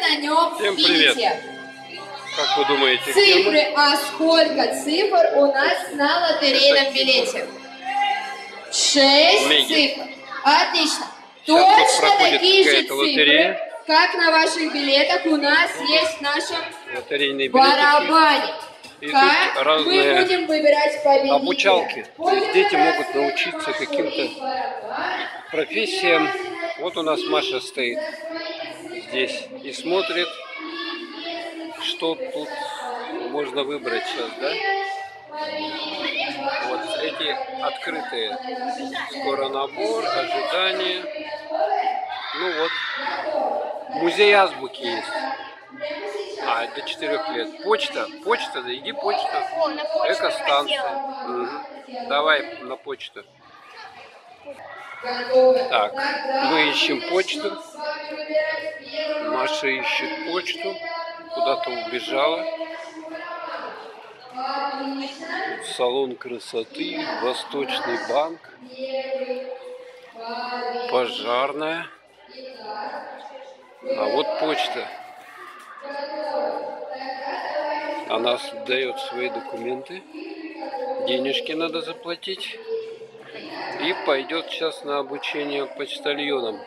На нем Всем видите привет! Как вы думаете, цифры, а сколько цифр у нас на лотерейном билете? 6 цифр. Отлично. Сейчас Точно такие же цифры, лотерея. как на ваших билетах у нас есть в нашем Лотерейные барабане. И Как тут разные мы будем выбирать победителя? обучалки. То есть дети могут научиться каким-то профессиям. Вот у нас Маша стоит здесь и смотрит, что тут можно выбрать сейчас, да? Вот эти открытые. Скоро набор, ожидание. Ну вот. Музей азбуки есть. До 4 лет. Почта, да иди почта. Экостанция. Угу. Давай на почту. Так, мы ищем почту. Маша ищет почту. Куда-то убежала. Салон красоты, Восточный банк, пожарная. А вот почта. Она дает свои документы. Денежки надо заплатить. И пойдет сейчас на обучение почтальонам.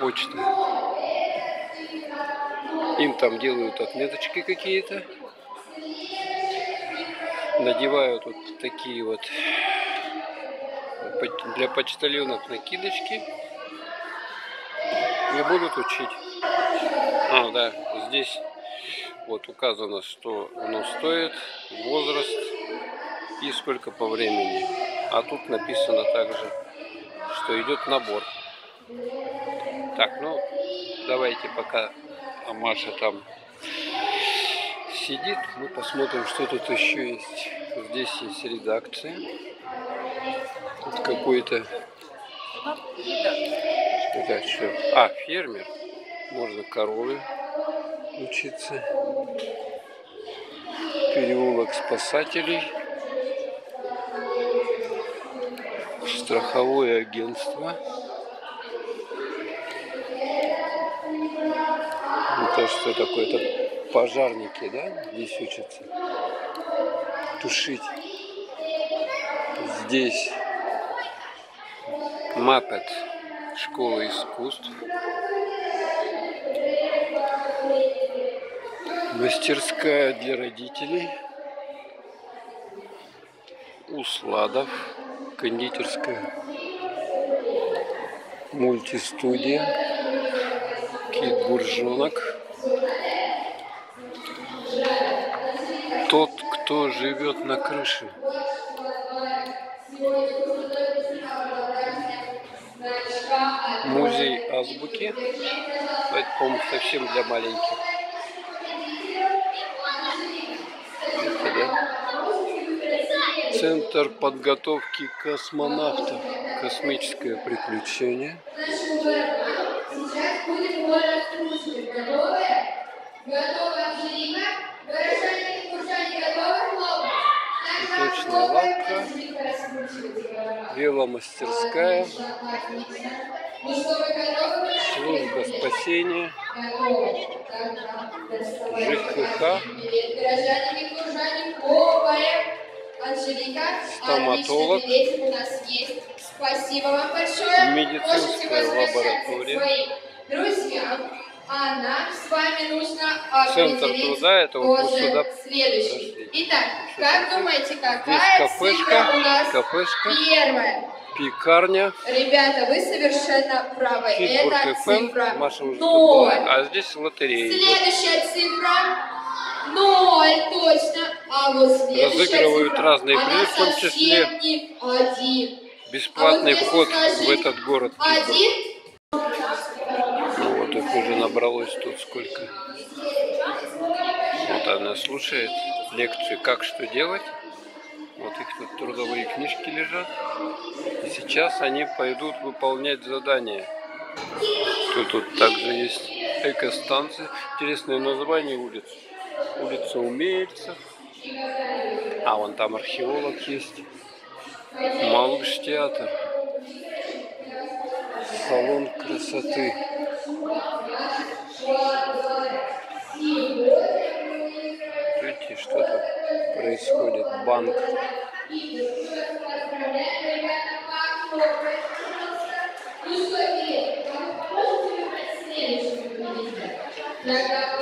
Почты. Им там делают отметочки какие-то. Надевают вот такие вот для почтальонов накидочки. И будут учить. Да, здесь вот указано, что оно стоит, возраст и сколько по времени. А тут написано также, что идет набор. Так, ну давайте пока Маша там сидит, мы посмотрим, что тут еще есть. Здесь есть редакция. Тут какой-то... Что? Фермер. Можно коровы учиться. Переулок спасателей. Страховое агентство. Это что такое? Это пожарники, да? Здесь учатся тушить. Здесь Маппет, школа искусств. Мастерская для родителей. Усладов, кондитерская. Мультистудия. Кит Буржонок. Тот, кто живет на крыше. Музей азбуки. Это, по-моему, совсем для маленьких. Центр подготовки космонавтов. Космическое приключение. Цветочная лавка. Веломастерская. Служба спасения. ЖКХ. Стоматолог. Спасибо вам большое. Медицинская лаборатория. Друзья, а нам с вами нужно Центр труда, это вот мы сюда следующий. прошли. Итак, как думаете, какая цифра у нас первая? Пекарня. Ребята, вы совершенно правы. Это цифра 0. А здесь лотерея. Следующая цифра 0, точно. А вот следующая разыгрывают цифра, разные призы, в том числе не 1. бесплатный вход в этот город. 1. Вот их уже набралось тут сколько. Вот она слушает лекцию, как что делать. Вот их тут трудовые книжки лежат. И сейчас они пойдут выполнять задания. Тут также есть экостанция. Интересное название улиц. Улица умельцев. Вон там археолог есть. Малыш театр. Салон красоты. банк.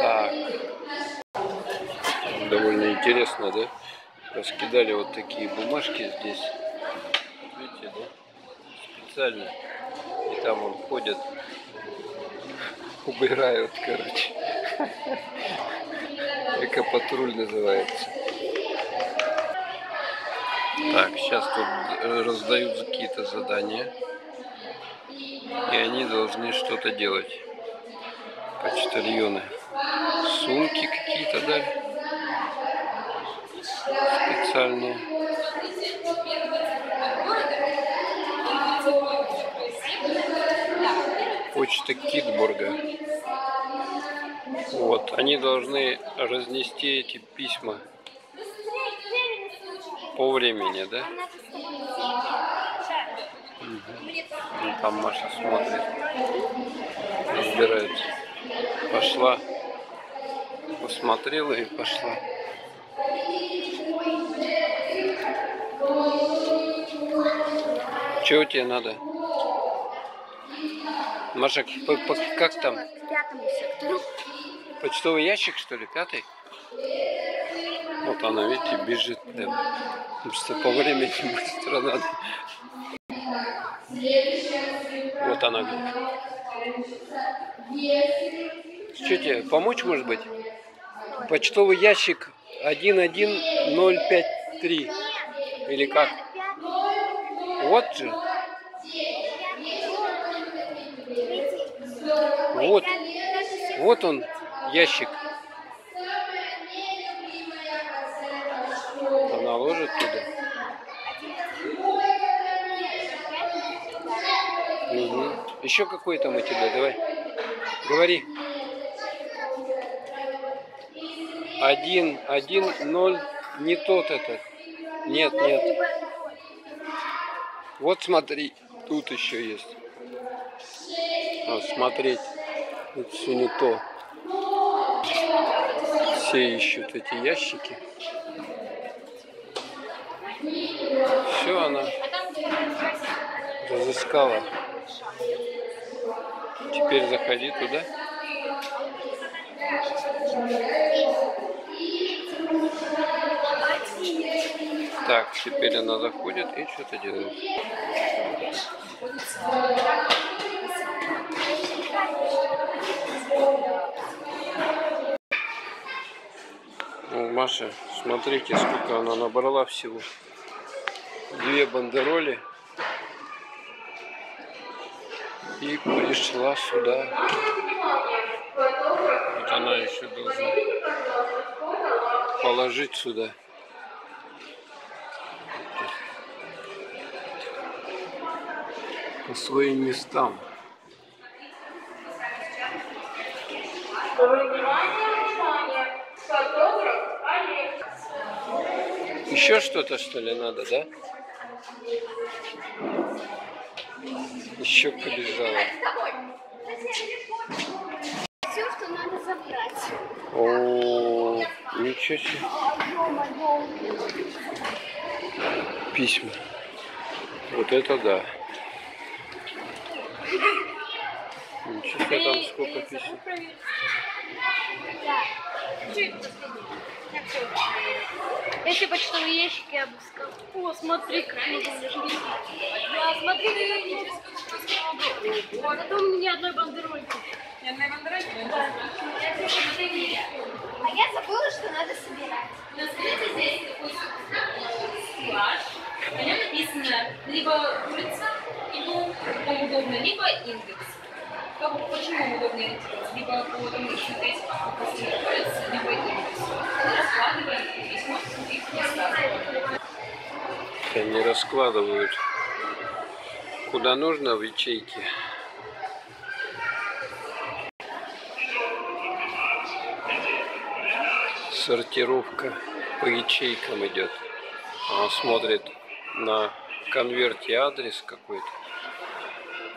Так. Довольно интересно, да? Раскидали вот такие бумажки здесь. Видите, да? Специально. И там вон ходят, убирают, короче. Экопатруль называется. Так, сейчас тут раздают какие-то задания. И они должны что-то делать. Почтальоны. Сумки какие-то дали. Специальные. Почта Китбурга. Вот, они должны разнести эти письма по времени, да? Угу. Там Маша смотрит, разбирается. Пошла, посмотрела и пошла. Чего тебе надо? Маша, как там? К 5-му сектору. Почтовый ящик, что ли, 5-й? Вот она, видите, бежит прям. Потому что по времени быстро надо. Вот она. Что тебе, помочь, может быть? Почтовый ящик 11053. Или как? Вот же. Вот. Вот он, ящик. Она ложит туда. Угу. Еще какой там у тебя? Давай. Говори. 110. Не тот этот. Нет, нет. Вот смотри. Тут еще есть. Вот смотреть. Это все не то. Все ищут эти ящики. Все, она разыскала. Теперь заходи туда. Так, теперь она заходит и что-то делает. Ну, Маша, смотрите, сколько она набрала всего. 2 бандероли. И пришла сюда. Вот она еще должна положить сюда. По своим местам. Еще что-то, что ли, надо, да? Еще побежала. Все, что надо забрать. О, ничего себе. Письма. Вот это да. Ничего себе, там сколько писем. Эти почтовые ящики я обыскал. О, смотри, как много лежит. Да, смотри, зато у меня ни одной бандерольки. Ни одной бандерольки? Да. А я забыла, что надо собирать. На свете здесь такой стеллаж. На нем написано либо улица, кому удобно, либо индекс. Почему удобно ориентироваться? Либо по тому, что смотреть по улице, либо индекс. Раскладываем и смотрим их места. Они раскладывают куда нужно в ячейке. Сортировка по ячейкам идет. Она смотрит на конверте адрес какой-то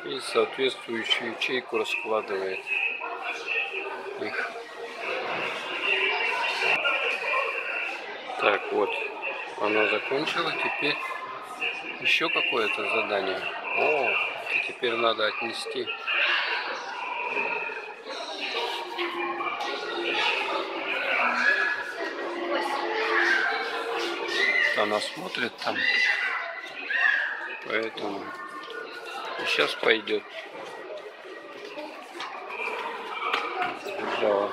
и соответствующую ячейку раскладывает их. Так, вот Она закончила, теперь еще какое-то задание. О, и теперь надо отнести. Она смотрит там, поэтому и сейчас пойдет. Да.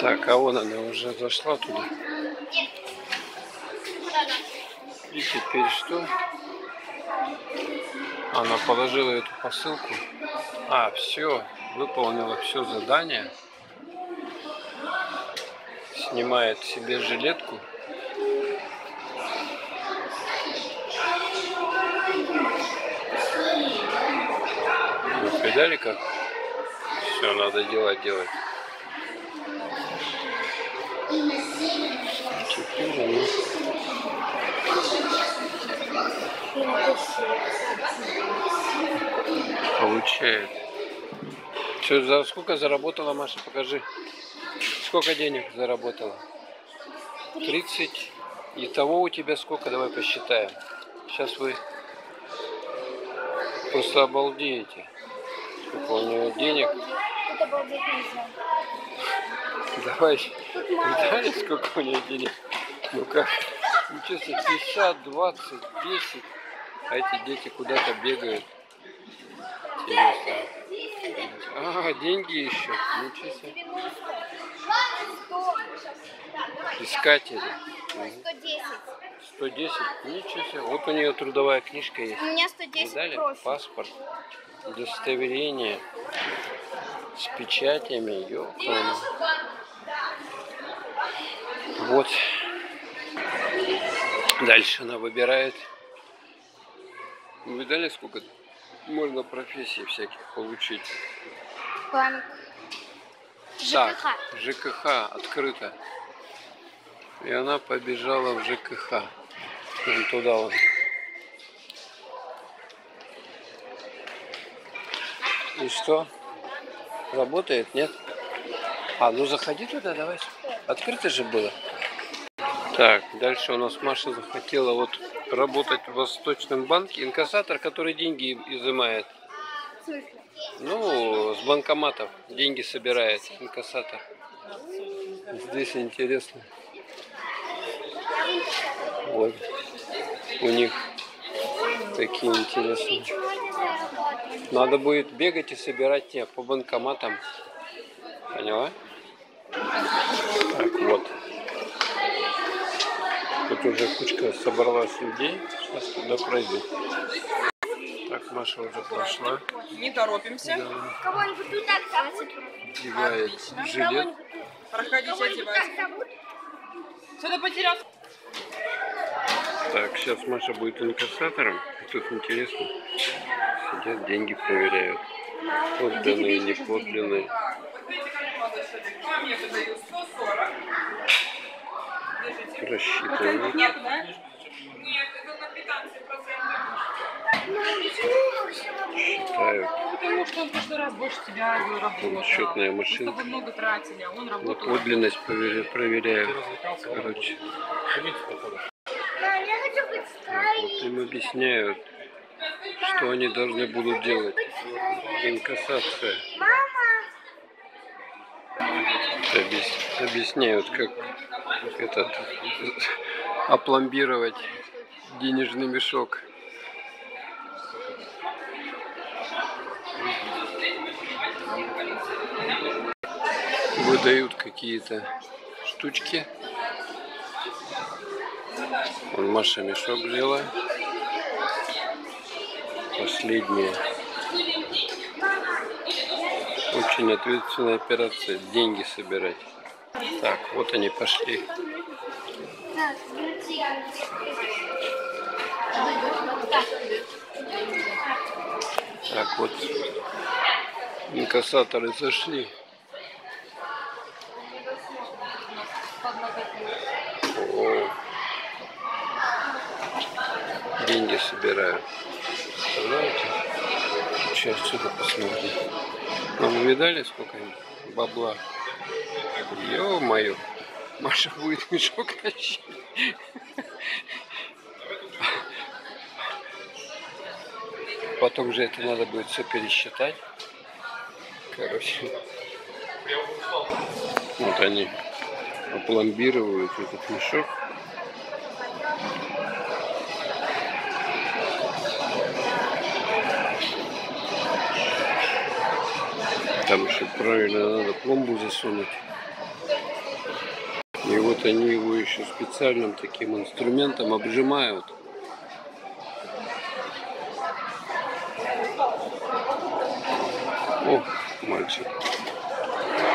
Так, а вон она уже зашла туда. И теперь что? Она положила эту посылку. А, все, выполнила все задание. Снимает себе жилетку. Вы видали, как все надо делать. Теперь она получает. Что, за сколько заработала, Маша? Покажи. Сколько денег заработала? 30. Итого у тебя сколько? Давай посчитаем. Сейчас вы просто обалдеете. Сколько у нее денег. Давай, видали, сколько у нее денег? Ну-ка, ничего себе, 50, 20, 10. А эти дети куда-то бегают. Интересно. А, деньги еще. Ничего себе. Искатели. 110. Ничего себе. Вот у нее трудовая книжка есть. У меня 110 видали? профиль. Паспорт. Удостоверение. С печатями. Ёлка. Вот. Дальше она выбирает. Вы видали, сколько можно профессий всяких получить? Банк. Так, ЖКХ. ЖКХ открыто. И она побежала в ЖКХ. Вон туда вот. И что? Работает, нет? А, ну заходи туда, давай. Открыто же было. Так, дальше у нас Маша захотела вот работать в Восточном банке. Инкассатор, который деньги изымает. Ну, с банкоматов деньги собирает инкассатор. Здесь интересно. Вот. У них такие интересные. Надо будет бегать и собирать те по банкоматам. Поняла? Так, вот. Тут уже кучка собралась людей. Сейчас туда пройду. Так, Маша уже прошла. Не торопимся. Да. Кого-нибудь туда Одевает Отлично. жилет. Проходите, одевайте. Что-то потерял. Так, сейчас Маша будет инкассатором. И тут интересно. Сидят, деньги проверяют. Подлинные, не подлинные. Так, вот видите, как молодой человек. Вам я выдаю 140. Держите. Рассчитывают. Нет, да? Нет, это на 15%. Считают. Потому что он в прошлый раз больше тебя работал. Счетная Мы с машинка. тобой много тратили, а он На работал. подлинность проверяют. Короче. Вот им объясняют, что они должны будут делать. Инкассация. Объясняют, как этот опломбировать денежный мешок. Выдают какие-то штучки. Вон Маша мешок взяла. Последняя. Очень ответственная операция. Деньги собирать. Так, вот они пошли. Так вот. Инкассаторы зашли. О, деньги собирают. Представляете? Сейчас отсюда посмотрим. Ну, вы видали, сколько им бабла? Ё-моё. Маша будет мешок тащить. Потом же это надо будет все пересчитать. Короче. Вот они опломбировывают этот мешок. Там еще правильно надо пломбу засунуть. И вот они его еще специальным таким инструментом обжимают. О, мальчик.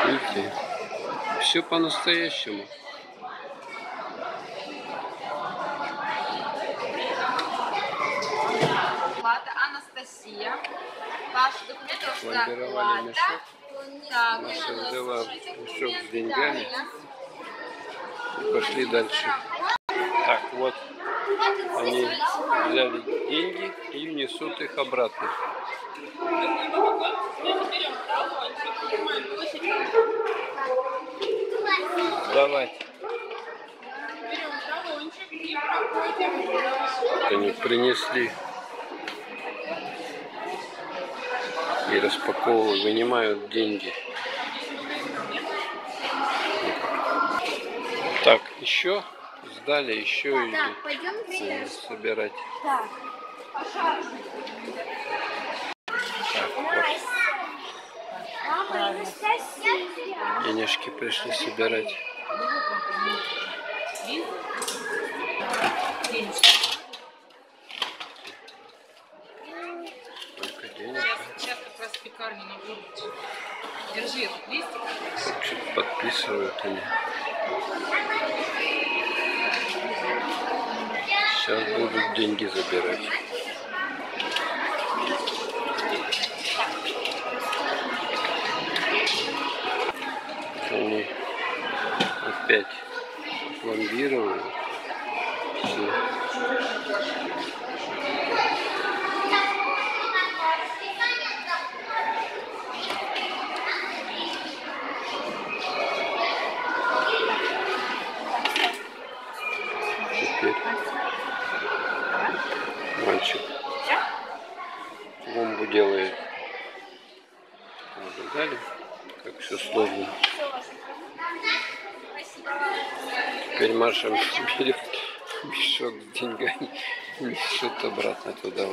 Видите? Все по-настоящему. Лата Анастасия. Ваши документы Пломбировали мешок. Так, Маша взяла мешок с деньгами и пошли дальше. Так, вот они взяли деньги и несут их обратно. Сдавать. Берем талончик и проходим. Они принесли и распаковывают, вынимают деньги. Так, еще сдали, еще и Так, пойдем собирать. Так. Так, вот. Мама, Анастасия. Денежки пришли собирать. Только денег. Сейчас как раз пекарня на городе. Держи этот листик. Что-то подписывают они. Сейчас будут деньги забирать. Они опять пломбировали. Все. Теперь мальчик бомбу делает. Наблюдали, как все сложно. Теперь Маша берет мешок с деньгами и несет обратно туда.